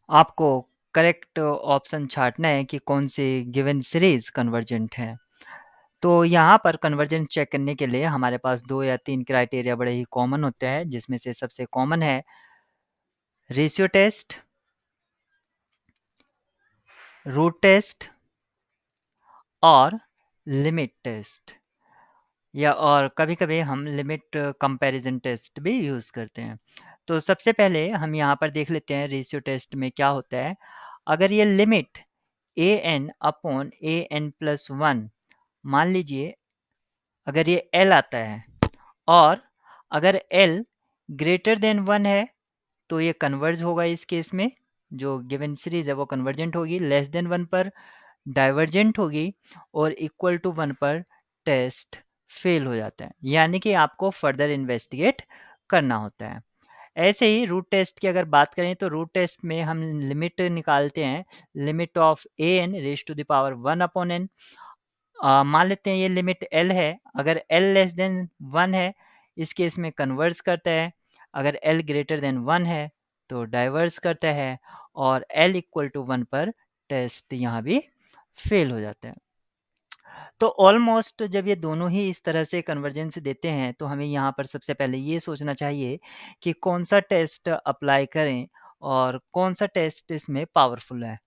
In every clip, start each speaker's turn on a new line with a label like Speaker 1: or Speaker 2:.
Speaker 1: आपको correct option छाँटना है कि कौन सी गिवन सीरीज़ कन्वर्जेंट है। तो यहाँ पर कन्वर्जेंट चेक करने के लिए हमारे पास 2 या 3 क्राइटेरिया बड़े ही कॉमन होते हैं, जिसमें से सबसे कॉमन है रेशियो टेस्ट, रूट टेस्ट और लिमिट टेस्ट, या और कभी-कभी हम लिमिट कंपैरिज़न टेस्ट भी यूज़ करते हैं। तो सबसे पहले हम यहाँ पर देख लेते हैं रेशियो टेस्ट में क्या होता है। अगर ये limit an upon an plus 1 मान लीजिए, अगर ये L आता है और अगर L ग्रेटर देन 1 है तो ये कन्वर्ज होगा इस केस में, जो गिवन सीरीज़ है वो कन्वर्जेंट होगी। लेस देन 1 पर डाइवर्जेंट होगी और इक्वल टू 1 पर टेस्ट फेल हो जाता है, यानी कि आपको फर्दर इन्वेस्टिगेट करना होता है। ऐसे ही रूट टेस्ट की अगर बात करें तो रूट टेस्ट में हम लिमिट निकालते हैं, limit of an raise to the power 1 upon n। मान लेते हैं ये लिमिट L है, अगर L लेस देन 1 है इस केस में कन्वर्ज करता है, अगर L ग्रेटर देन 1 है तो डाइवर्स करता है, और L इक्वल टू 1 पर टेस्ट यहाँ भी फेल हो जाता है। तो ऑलमोस्ट जब ये दोनों ही इस तरह से कन्वर्जेंस देते हैं तो हमें यहाँ पर सबसे पहले ये सोचना चाहिए कि कौन सा टेस्ट अप्लाई करें और कौन सा टेस्ट इसमें पावरफुल है।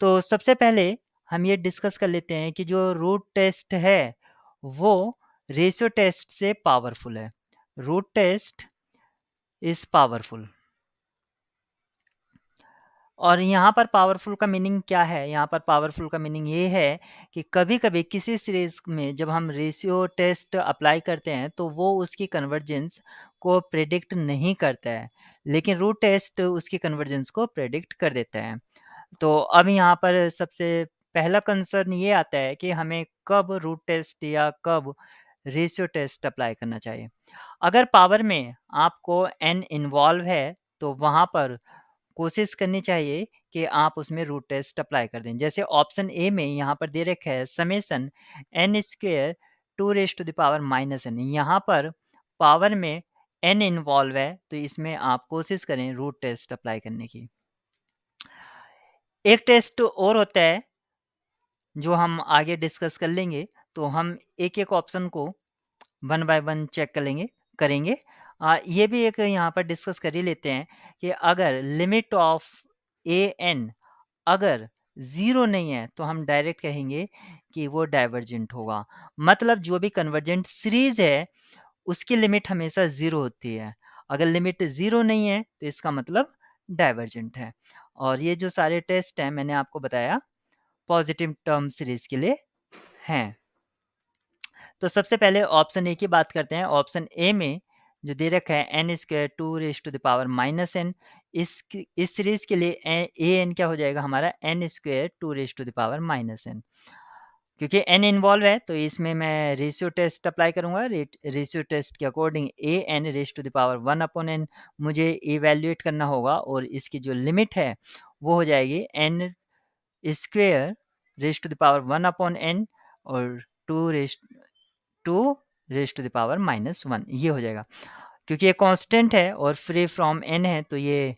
Speaker 1: तो सबसे पहले हम ये डिस्कस कर लेते हैं कि जो रूट टेस्ट है, वो रेशियो टेस्ट से पावरफुल है। Root test is powerful. और यहाँ पर पावरफुल का मीनिंग क्या है? यहाँ पर पावरफुल का मीनिंग ये है कि कभी-कभी किसी सीरीज़ में जब हम रेशियो टेस्ट अप्लाई करते हैं, तो वो उसकी कन्वर्जेंस को प्रेडिक्ट नहीं करता है, लेकिन रूट टेस्ट उसकी कन्वर्जेंस को प्रेडिक्ट कर देता है। तो अब यहाँ पर सबसे पहला कंसर्न ये आता है कि हमें कब रूट टेस्ट या कब रेशियो टेस्ट अप्लाई करना चाहिए। अगर पावर में आपको n इन्वॉल्व है, तो वहाँ पर कोशिश करनी चाहिए कि आप उसमें रूट टेस्ट अप्लाई कर दें। जैसे ऑप्शन ए में यहाँ पर दे रखा है summation n square 2 raise to the power minus n। यहाँ पर पावर में n इन्वॉल्व है, तो इसमें आप कोशिश करें रूट टेस्ट अप्लाई करने की। एक टेस्ट और होता है जो हम आगे डिस्कस कर लेंगे, तो हम एक-एक ऑप्शन को वन बाय वन चेक करेंगे। ये भी एक यहाँ पर डिस्कस कर ही लेते हैं कि अगर लिमिट ऑफ an अगर 0 नहीं है, तो हम डायरेक्ट कहेंगे कि वो डाइवर्जेंट होगा। मतलब जो भी कन्वर्जेंट सीरीज़ है, उसकी लिमिट हमेशा 0 होती है। अगर लिमिट 0 नहीं है, तो इसका मतलब डाइवर्जेंट है। और ये जो सारे टेस्ट हैं, मैंने आपको बताया पॉजिटिव टर्म सीरीज़ के लिए हैं। तो सबसे पहले ऑप्शन ए की बात करते हैं। ऑप्शन ए में जो दे रखा है n square 2 raise to the power minus n, इस सीरीज़ के लिए an क्या हो जाएगा हमारा n square 2 raise to the power minus n। क्योंकि n इन्वॉल्व है तो इसमें मैं रेशियो टेस्ट अप्लाई करूँगा। रेशियो टेस्ट के according an raise to the power 1 upon n मुझे इवैल्यूएट करना होगा, और इसकी जो लिमिट है वो हो जाएगी n square raise to the power 1 upon n और 2 raise to the power minus 1, ये हो जाएगा। क्योंकि ये कांस्टेंट है और फ्री फ्रॉम n है, तो ये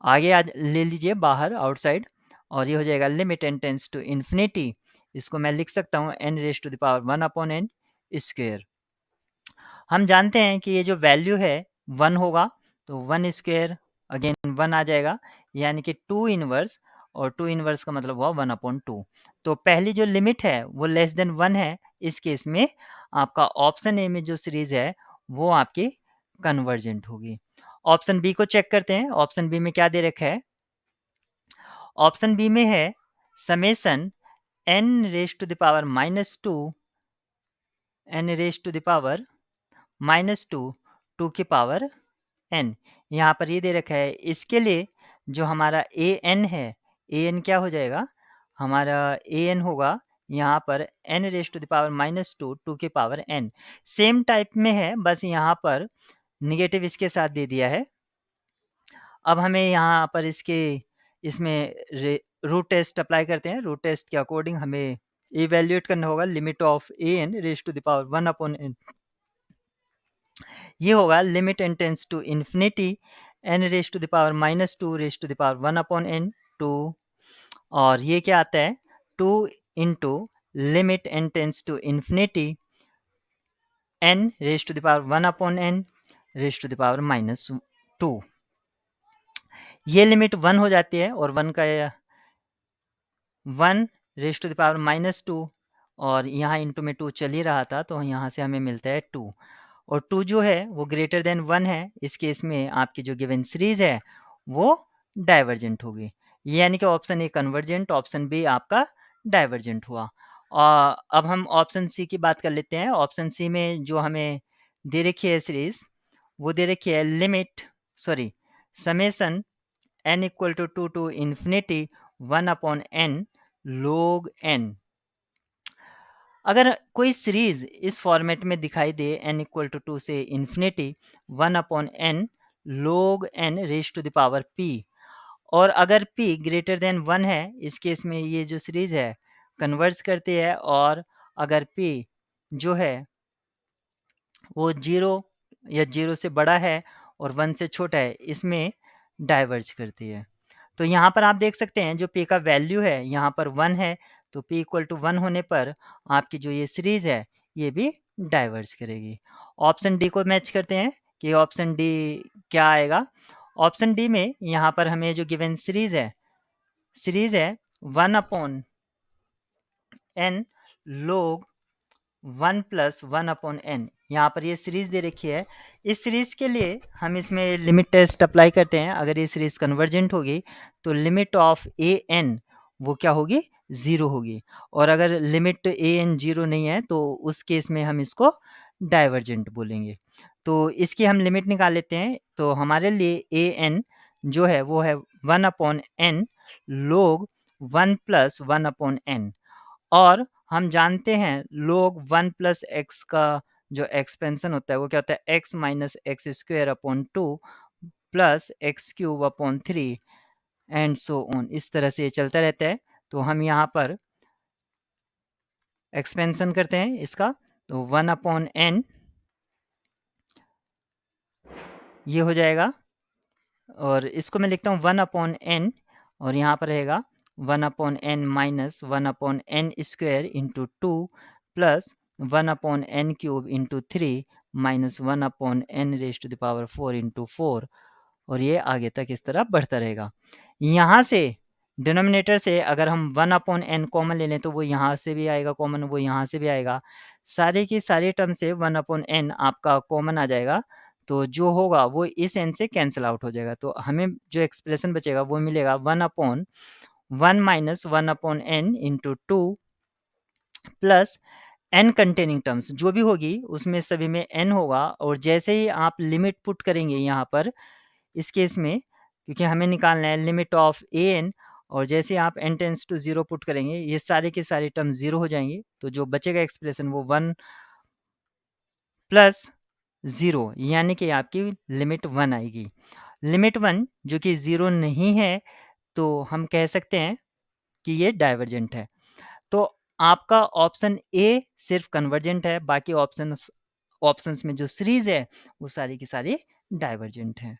Speaker 1: आगे आज ले लीजिए बाहर आउटसाइड, और ये हो जाएगा limit n tends to infinity. इसको मैं लिख सकता हूँ n raise to the power 1 upon n square. हम जानते हैं कि ये जो वैल्यू है 1 होगा, तो 1 स्क्वायर अगेन 1 आ जाएगा, यानी कि 2 इनवर्स, और 2 इनवर्स का मतलब हुआ 1 अपॉन 2। तो पहली जो लिमिट है वो लेस देन 1 है। इस केस में आपका ऑप्शन ए में जो सीरीज़ है वो आपकी कन्वर्जेंट होगी। ऑप्शन बी को चेक करते हैं। ऑप्शन बी में क्या दे रखा है? ऑप्शन बी में है summation n raise to the power minus 2 n raise to the power minus 2 2 की पावर n। यहाँ पर ये दे रखा है, इसके लिए जो हमारा an है, an क्या हो जाएगा? हमारा an होगा यहाँ पर n raise to the power minus 2 2 की पावर n। सेम टाइप में है, बस यहाँ पर नेगेटिव इसके साथ दे दिया है। अब हमें यहाँ पर इसमें रूट टेस्ट अप्लाई करते हैं। रूट टेस्ट के अकॉर्डिंग हमें इवैल्यूएट करना होगा limit of an raise to the power 1 upon n। ये होगा limit n tends to infinity n raise to the power -2 raise to the power 1 upon n 2 और ये क्या आता है 2 into limit n tends to infinity n raise to the power 1 upon n raise to the power -2 ये limit 1 हो जाती है और 1 का 1 रेज़ टू द पावर -2 और यहाँ इंटू में 2 चल ही रहा था तो यहाँ से हमें मिलता है 2 और 2 जो है वो ग्रेटर देन 1 है। इस केस में आपकी जो गिवन सीरीज़ है वो डाइवर्जेंट होगी। यानी कि option A convergent, option B आपका डाइवर्जेंट हुआ। अब हम ऑप्शन सी की बात कर लेते हैं। ऑप्शन सी में जो हमें दे रखी है सीरीज़ वो दे रखी है summation n equal to 2 to infinity 1 upon n log n। अगर कोई सीरीज इस फॉर्मेट में दिखाई दे n इक्वल टू 2 से infinity 1 upon n log n raise to the power p और अगर p ग्रेटर देन 1 है, इस केस में ये जो सीरीज है कन्वर्ज करती है और अगर p जो है वो 0 या 0 से बड़ा है और 1 से छोटा है, इसमें डाइवर्ज करती है। तो यहाँ पर आप देख सकते हैं जो p का वैल्यू है यहाँ पर 1 है, तो p इक्वल टू 1 होने पर आपकी जो ये सीरीज़ है ये भी डाइवर्ज करेगी। ऑप्शन डी को मैच करते हैं कि ऑप्शन डी क्या आएगा। ऑप्शन डी में यहाँ पर हमें जो गिवन सीरीज़ है 1 upon n log 1 plus 1 upon n यहाँ पर ये सीरीज दे रखी है। इस सीरीज के लिए हम इसमें लिमिट टेस्ट अप्लाई करते हैं। अगर ये सीरीज कन्वर्जेंट होगी तो लिमिट ऑफ ए एन वो क्या होगी 0 होगी और अगर लिमिट ए एन 0 नहीं है तो उस केस में हम इसको डाइवर्जेंट बोलेंगे। तो इसकी हम लिमिट निकाल लेते हैं। तो हमारे लिए ए एन जो है वो है 1 अपॉन एन लोग 1 प्लस 1 अपॉन एन और हम जानते हैं log 1 प्लस एक्स का जो एक्सपेंशन होता है वो क्या होता है x minus x square upon 2 plus x cube upon 3 and so on. इस तरह से ये चलता रहता है। तो हम यहाँ पर एक्सपेंशन करते हैं इसका, तो 1 अपॉन n ये हो जाएगा और इसको मैं लिखता हूँ 1 अपॉन n और यहाँ पर रहेगा 1 upon n minus 1 upon n square into 2 plus 1 upon n cube into 3 minus 1 upon n raise to the power 4 into 4 और ये आगे तक इस तरह बढ़ता रहेगा। यहाँ से डिनोमिनेटर से अगर हम 1 अपॉन n कॉमन ले लें तो वो यहाँ से भी आएगा कॉमन, वो यहाँ से भी आएगा। सारे की सारी टर्म से 1 अपॉन n आपका कॉमन आ जाएगा। तो जो होगा वो इस n से कैंसिल आउट हो जाएगा। तो हमें जो एक्सप्रेशन बचेगा वो मिलेगा 1 upon 1 minus 1 upon n into 2 plus n containing terms जो भी होगी उसमें सभी में n होगा और जैसे ही आप लिमिट पुट करेंगे यहाँ पर इस केस में, क्योंकि हमें निकालना है लिमिट ऑफ ए एन और जैसे ही आप n टेंस टू 0 पुट करेंगे ये सारे के सारे टर्म 0 हो जाएंगे। तो जो बचेगा एक्सप्रेशन वो 1 प्लस 0 यानी कि आपकी लिमिट 1 आएगी। लिमिट 1 जो कि 0 नहीं है तो हम कह सकते हैं कि ये डाइवर्जेंट है। तो आपका ऑप्शन ए सिर्फ कन्वर्जेंट है, बाकी ऑप्शंस में जो सीरीज है वो सारी की सारी डाइवर्जेंट है।